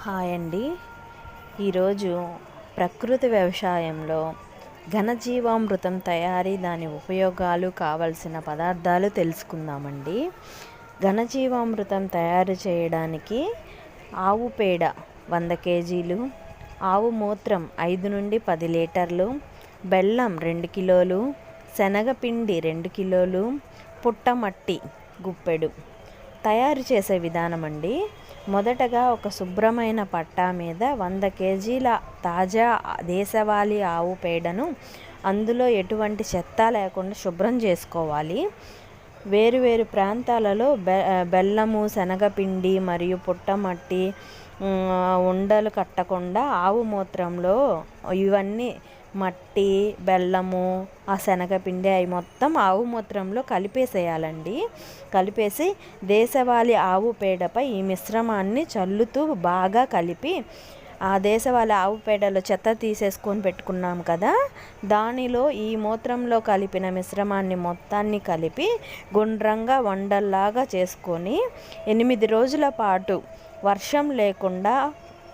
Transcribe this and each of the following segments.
Hi అండి. ఈరోజు ప్రకృతి వ్యవసాయంలో ఘనజీవామృతం తయారీ, దాని ఉపయోగాలు, కావలసిన పదార్థాలు తెలుసుకుందామండి. ఘనజీవామృతం తయారు చేయడానికి ఆవు పేడ 100 కేజీలు, ఆవు మూత్రం 5 నుండి 10 లీటర్లు, బెల్లం 2 కిలోలు, శనగపిండి 2 కిలోలు, పుట్టమట్టి గుప్పెడు. తయారు చేసే విధానం అండి. మొదటగా ఒక శుభ్రమైన పట్టా మీద 100 కేజీల తాజా దేశవాళీ ఆవు పేడను అందులో ఎటువంటి చెత్త లేకుండా శుభ్రం చేసుకోవాలి. వేరువేరు ప్రాంతాలలో బెల్లము, శనగపిండి మరియు పుట్టమట్టి ఉండలు కట్టకుండా ఆవు మూత్రంలో ఇవన్నీ మట్టి, బెల్లము, ఆ శనగపిండి అవి మొత్తం ఆవు మూత్రంలో కలిపేసేయాలండి. కలిపేసి దేశవాళీ ఆవు పేడపై ఈ మిశ్రమాన్ని చల్లుతూ బాగా కలిపి, ఆ దేశవాళీ ఆవు పేడలో చెత్త తీసేసుకొని పెట్టుకున్నాం కదా, దానిలో ఈ మూత్రంలో కలిపిన మిశ్రమాన్ని మొత్తాన్ని కలిపి గుండ్రంగా వండల్లాగా చేసుకొని 8 రోజుల పాటు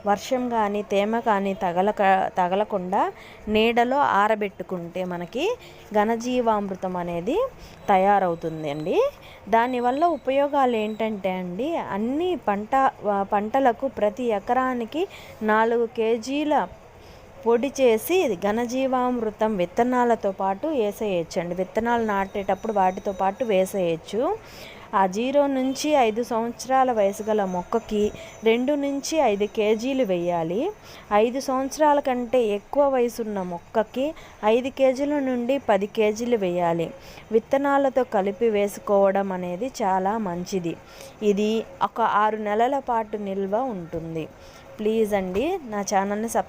వర్షం కానీ తేమ కానీ తగలకుండా నీడలో ఆరబెట్టుకుంటే మనకి ఘనజీవామృతం అనేది తయారవుతుంది అండి. దానివల్ల ఉపయోగాలు ఏంటంటే అండి, అన్ని పంటలకు ప్రతి ఎకరానికి 4 కేజీల పొడి చేసి ఘనజీవామృతం విత్తనాలతో పాటు వేసేయచ్చండి. విత్తనాలు నాటేటప్పుడు వాటితో పాటు వేసేయచ్చు. ఆ 0 నుంచి 5 సంవత్సరాల వయసు గల మొక్కకి 2 నుంచి 5 కేజీలు వేయాలి. 5 సంవత్సరాల కంటే ఎక్కువ వయసున్న మొక్కకి 5 కేజీల నుండి 10 కేజీలు వేయాలి. విత్తనాలతో కలిపి వేసుకోవడం అనేది చాలా మంచిది. ఇది ఒక 6 నెలల పాటు నిల్వ ఉంటుంది. ప్లీజ్ అండి, నా ఛానల్ని